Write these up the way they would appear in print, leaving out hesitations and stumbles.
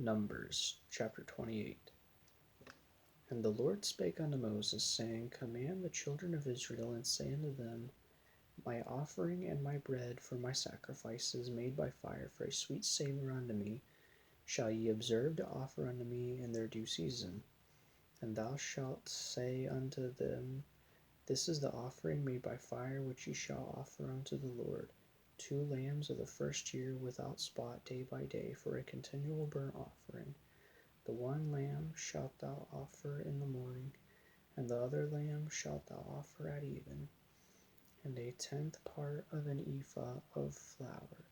Numbers chapter 28. And the Lord spake unto Moses, saying, Command the children of Israel, and say unto them, My offering and my bread for my sacrifices made by fire for a sweet savour unto me, shall ye observe to offer unto me in their due season. And thou shalt say unto them, This is the offering made by fire which ye shall offer unto the Lord, 2 lambs of the first year without spot day by day for a continual burnt offering. The one lamb shalt thou offer in the morning, and the other lamb shalt thou offer at even, and a tenth part of an ephah of flour,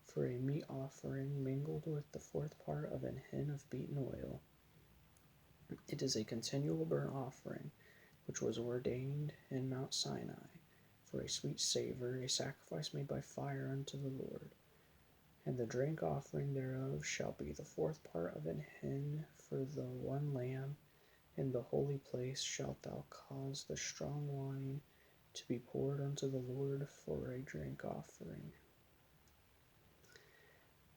for a meat offering mingled with the fourth part of an hin of beaten oil. It is a continual burnt offering, which was ordained in Mount Sinai, for a sweet savour, a sacrifice made by fire unto the Lord. And the drink offering thereof shall be the fourth part of an hin for the one lamb. In the holy place shalt thou cause the strong wine to be poured unto the Lord for a drink offering.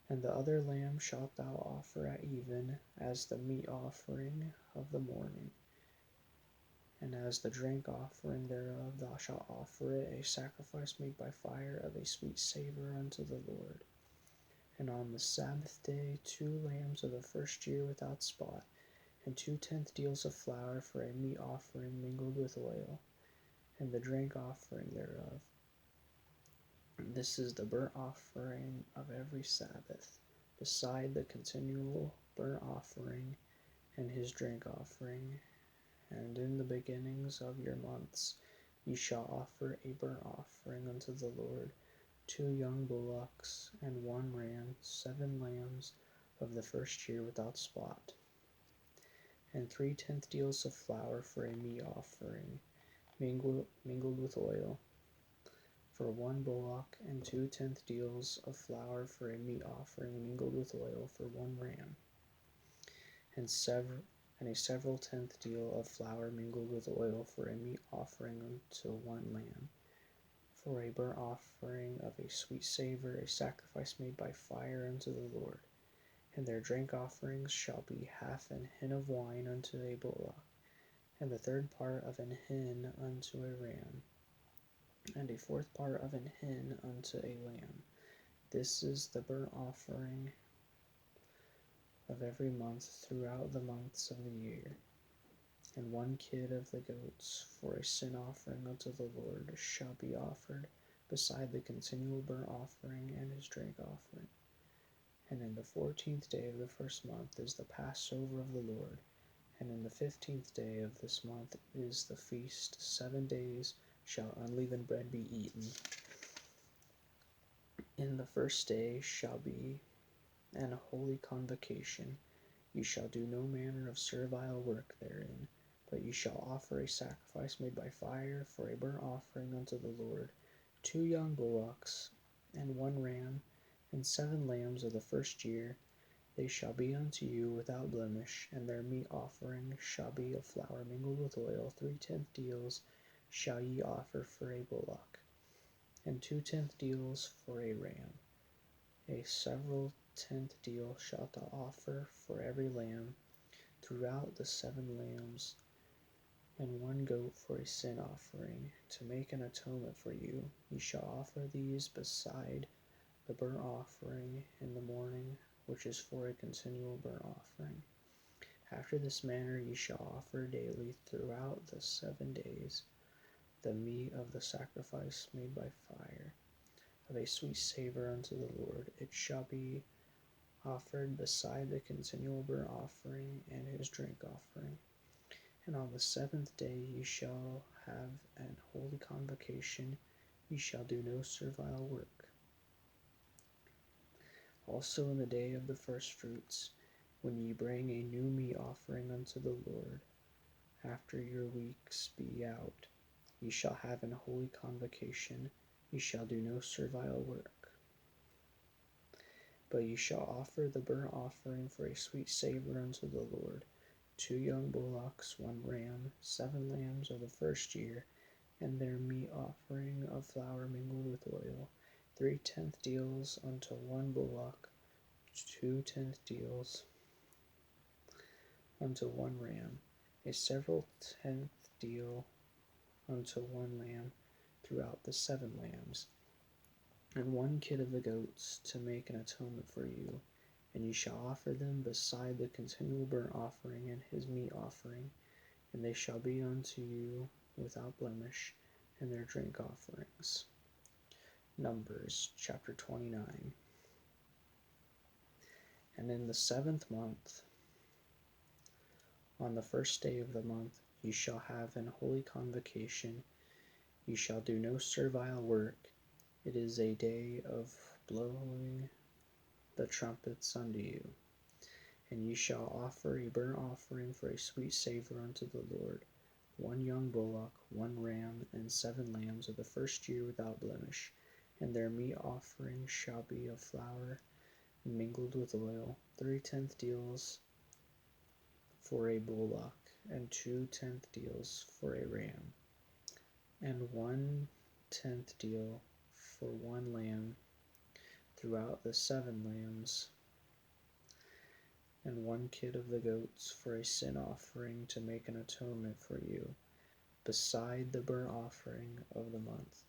And the other lamb shalt thou offer at even, as the meat offering of the morning. And as the drink offering thereof thou shalt offer it a sacrifice made by fire of a sweet savour unto the Lord. And on the Sabbath day 2 lambs of the first year without spot, and 2/10 deals of flour for a meat offering mingled with oil, and the drink offering thereof. This is the burnt offering of every Sabbath, beside the continual burnt offering and his drink offering. And in the beginnings of your months ye shall offer a burnt offering unto the Lord, 2 young bullocks and 1 ram, 7 lambs of the first year without spot, and 3/10 deals of flour for a meat offering mingled with oil, for 1 bullock, and 2/10 deals of flour for a meat offering mingled with oil for 1 ram, and a several tenth deal of flour mingled with oil for a meat offering unto 1 lamb, for a burnt offering of a sweet savour, a sacrifice made by fire unto the Lord. And their drink offerings shall be half an hin of wine unto a bullock, and the third part of an hin unto a ram, and a fourth part of an hin unto a lamb. This is the burnt offering of every month throughout the months of the year. And 1 kid of the goats for a sin offering unto the Lord shall be offered beside the continual burnt offering and his drink offering. And in the 14th day of the first month is the Passover of the Lord, and in the 15th day of this month is the feast. 7 days shall unleavened bread be eaten. In the first day shall be an holy convocation. Ye shall do no manner of servile work therein, but ye shall offer a sacrifice made by fire for a burnt offering unto the Lord, 2 young bullocks, and 1 ram, and 7 lambs of the first year. They shall be unto you without blemish, and their meat offering shall be of flour mingled with oil. 3/10 deals shall ye offer for a bullock, and 2/10 deals for a ram. A several tenth deal shalt thou offer for every lamb throughout the 7 lambs, and 1 goat for a sin offering, to make an atonement for you. Ye shall offer these beside the burnt offering in the morning, which is for a continual burnt offering. After this manner ye shall offer daily throughout the 7 days the meat of the sacrifice made by fire, of a sweet savour unto the Lord. It shall be offered beside the continual burnt offering and his drink offering. And on the 7th day ye shall have an holy convocation. Ye shall do no servile work. Also in the day of the firstfruits, when ye bring a new meat offering unto the Lord, after your weeks be out, ye shall have an holy convocation. Ye shall do no servile work. But ye shall offer the burnt offering for a sweet savour unto the Lord, 2 young bullocks, 1 ram, 7 lambs of the first year, and their meat offering of flour mingled with oil, 3/10 deals unto 1 bullock, 2/10 deals unto one ram, a several tenth deal unto one lamb throughout the 7 lambs, and 1 kid of the goats to make an atonement for you. And ye shall offer them beside the continual burnt offering and his meat offering, and they shall be unto you without blemish, and their drink offerings. Numbers chapter 29. And in the 7th month, on the 1st day of the month, ye shall have an holy convocation. Ye shall do no servile work. It is a day of blowing the trumpets unto you. And ye shall offer a burnt offering for a sweet savour unto the Lord, 1 young bullock, 1 ram, and 7 lambs of the 1st year without blemish. And their meat offering shall be of flour mingled with oil, 3/10 deals for a bullock, and 2/10 deals for a ram, and 1/10 deal for 1 lamb throughout the 7 lambs, and 1 kid of the goats for a sin offering to make an atonement for you, beside the burnt offering of the month,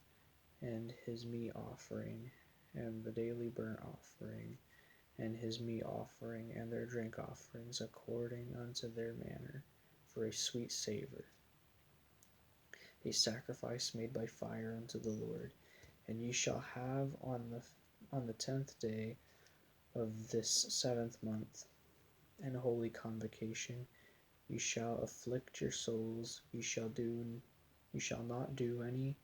and his meat offering, and the daily burnt offering, and his meat offering, and their drink offerings, according unto their manner, for a sweet savour, a sacrifice made by fire unto the Lord. And ye shall have on the 10th day of this 7th month an holy convocation. Ye shall afflict your souls. Ye shall not do any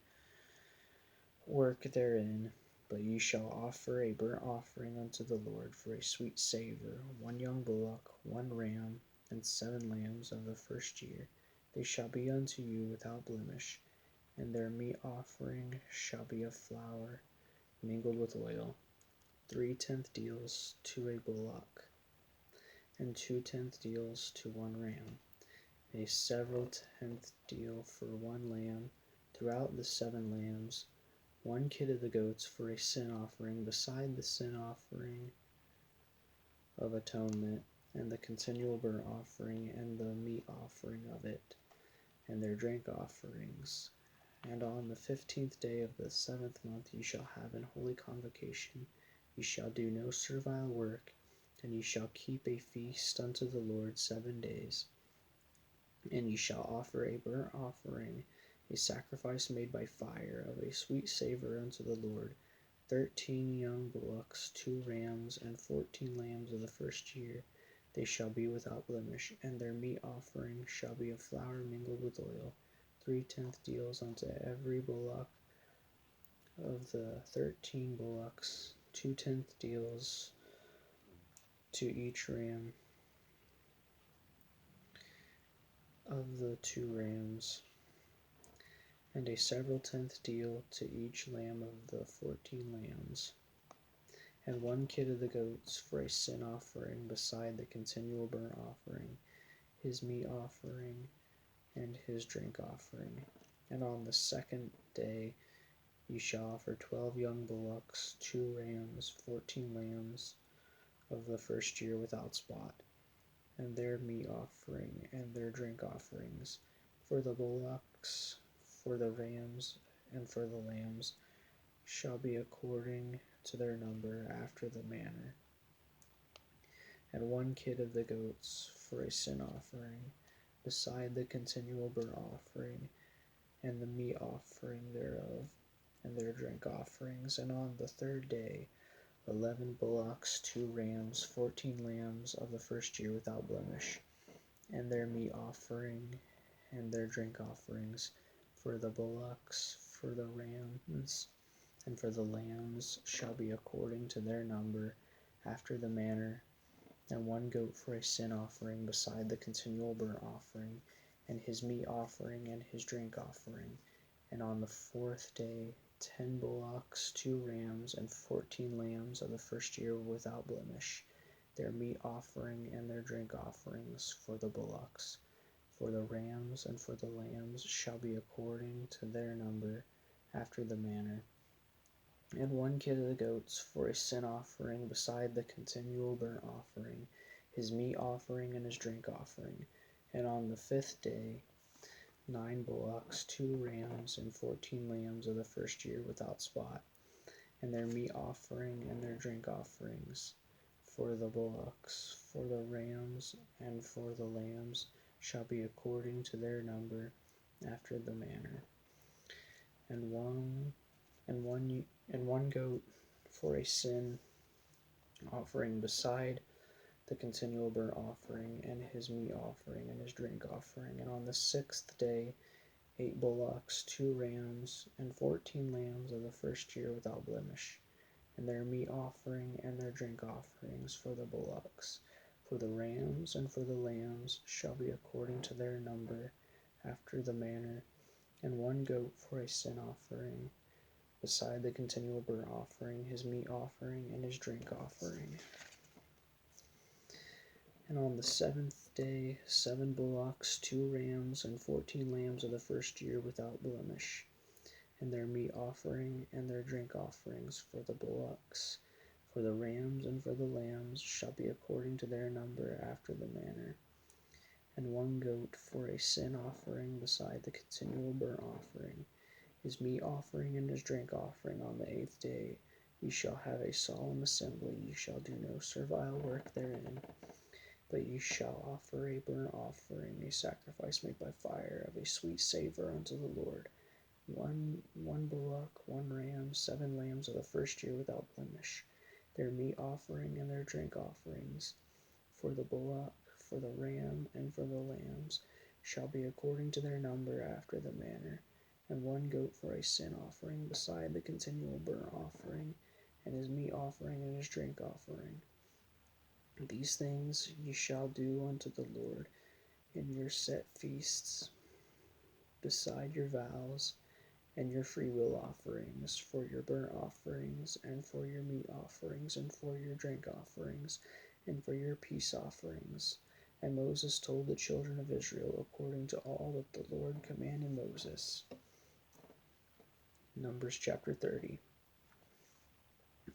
work therein, but ye shall offer a burnt offering unto the Lord for a sweet savour, 1 young bullock, 1 ram, and 7 lambs of the 1st year. They shall be unto you without blemish, and their meat offering shall be of flour mingled with oil, 3/10 deals to a bullock, and 2/10 deals to 1 ram, a several tenth deal for 1 lamb throughout the 7 lambs, 1 kid of the goats for a sin offering, beside the sin offering of atonement, and the continual burnt offering, and the meat offering of it, and their drink offerings. And on the 15th day of the 7th month ye shall have an holy convocation. Ye shall do no servile work, and ye shall keep a feast unto the Lord 7 days. And ye shall offer a burnt offering, a sacrifice made by fire, of a sweet savour unto the Lord, 13 young bullocks, 2 rams, and 14 lambs of the 1st year. They shall be without blemish, and their meat offering shall be of flour mingled with oil, 3/10 deals unto every bullock of the 13 bullocks, 2/10 deals to each ram of the 2 rams, and a several tenth deal to each lamb of the 14 lambs, and 1 kid of the goats for a sin offering, beside the continual burnt offering, his meat offering, and his drink offering. And on the 2nd day ye shall offer 12 young bullocks, 2 rams, 14 lambs of the 1st year without spot, and their meat offering, and their drink offerings. For the bullocks, for the rams, and for the lambs shall be according to their number, after the manner. And 1 kid of the goats for a sin offering, beside the continual burnt offering, and the meat offering thereof, and their drink offerings. And on the 3rd day 11 bullocks, 2 rams, 14 lambs of the 1st year without blemish, and their meat offering, and their drink offerings. For the bullocks, for the rams, and for the lambs shall be according to their number, after the manner. And 1 goat for a sin offering, beside the continual burnt offering, and his meat offering, and his drink offering. And on the 4th day 10 bullocks, 2 rams, and 14 lambs of the 1st year without blemish, their meat offering and their drink offerings. For the bullocks, for the rams, and for the lambs shall be according to their number, after the manner. and 1 kid of the goats for a sin offering, beside the continual burnt offering, his meat offering and his drink offering. And on the 5th day 9 bullocks, 2 rams, and 14 lambs of the first year without spot, and their meat offering and their drink offerings. For the bullocks, for the rams, and for the lambs shall be according to their number, after the manner. And one goat for a sin offering, beside the continual burnt offering, and his meat offering and his drink offering. And on the 6th day 8 bullocks, 2 rams, and 14 lambs of the first year without blemish, and their meat offering and their drink offerings. For the bullocks, for the rams, and for the lambs shall be according to their number, after the manner. And 1 goat for a sin offering, beside the continual burnt offering, his meat offering, and his drink offering. And on the 7th day 7 bullocks, 2 rams, and 14 lambs of the first year without blemish, and their meat offering and their drink offerings. For the bullocks, for the rams, and for the lambs shall be according to their number, after the manner. And 1 goat for a sin offering, beside the continual burnt offering, his meat offering and his drink offering. On the 8th day ye shall have a solemn assembly, ye shall do no servile work therein, but ye shall offer a burnt offering, a sacrifice made by fire, of a sweet savour unto the Lord. One bullock, 1 ram, 7 lambs of the first year without blemish, their meat offering and their drink offerings. For the bullock, for the ram, and for the lambs shall be according to their number, after the manner. And 1 goat for a sin offering, beside the continual burnt offering, and his meat offering and his drink offering. These things ye shall do unto the Lord in your set feasts, beside your vows and your freewill offerings, for your burnt offerings, and for your meat offerings, and for your drink offerings, and for your peace offerings. And Moses told the children of Israel according to all that the Lord commanded Moses. Numbers chapter 30.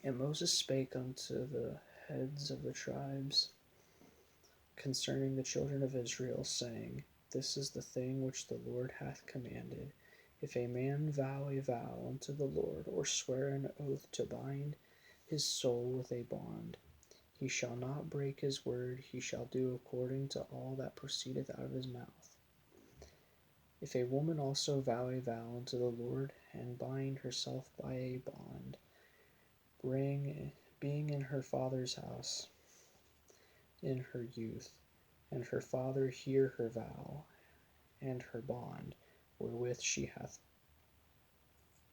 And Moses spake unto the heads of the tribes concerning the children of Israel, saying, This is the thing which the Lord hath commanded. If a man vow a vow unto the Lord, or swear an oath to bind his soul with a bond, he shall not break his word, he shall do according to all that proceedeth out of his mouth. If a woman also vow a vow unto the Lord, and bind herself by a bond, being in her father's house in her youth, and her father hear her vow and her bond, wherewith she hath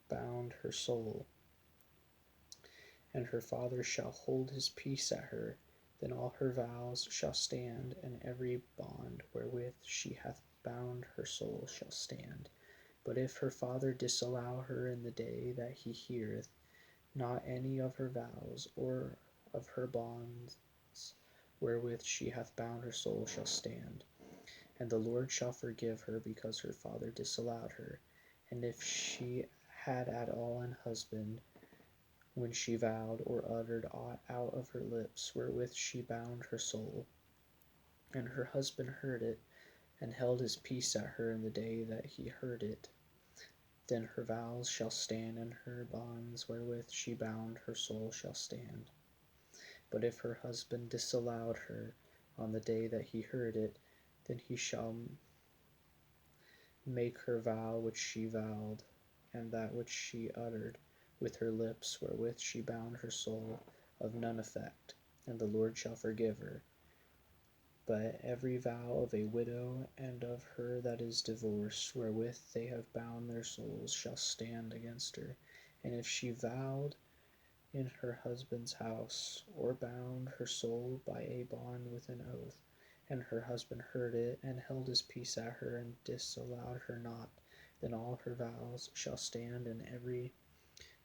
bound her soul, and her father shall hold his peace at her, then all her vows shall stand, and every bond wherewith she hath bound her soul shall stand. But if her father disallow her in the day that he heareth not any of her vows, or of her bonds wherewith she hath bound her soul shall stand. And the Lord shall forgive her, because her father disallowed her. And if she had at all an husband, when she vowed, or uttered aught out of her lips, wherewith she bound her soul, and her husband heard it, and held his peace at her in the day that he heard it, then her vows shall stand, and her bonds wherewith she bound her soul shall stand. But if her husband disallowed her on the day that he heard it, then he shall make her vow which she vowed, and that which she uttered with her lips, wherewith she bound her soul, of none effect, and the Lord shall forgive her. But every vow of a widow and of her that is divorced, wherewith they have bound their souls, shall stand against her. And if she vowed in her husband's house, or bound her soul by a bond with an oath, and her husband heard it, and held his peace at her, and disallowed her not, then all her vows shall stand, and every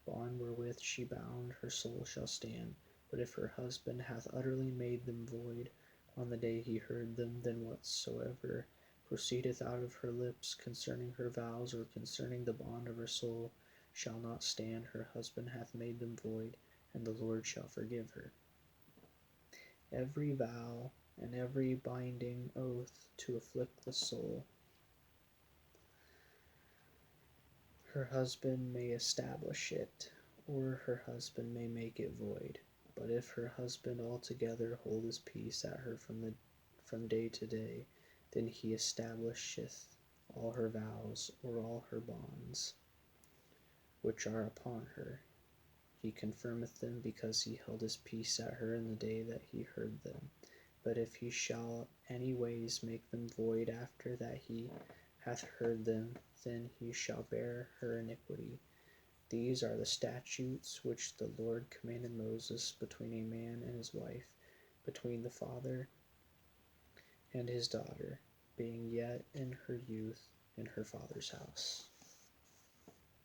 bond wherewith she bound her soul shall stand. But if her husband hath utterly made them void on the day he heard them, then whatsoever proceedeth out of her lips concerning her vows, or concerning the bond of her soul, shall not stand, her husband hath made them void, and the Lord shall forgive her. Every vow and every binding oath to afflict the soul, her husband may establish it, or her husband may make it void. But if her husband altogether hold his peace at her from day to day, then he establisheth all her vows, or all her bonds, which are upon her. He confirmeth them, because he held his peace at her in the day that he heard them. But if he shall any ways make them void after that he hath heard them, then he shall bear her iniquity. These are the statutes which the Lord commanded Moses between a man and his wife, between the father and his daughter, being yet in her youth in her father's house.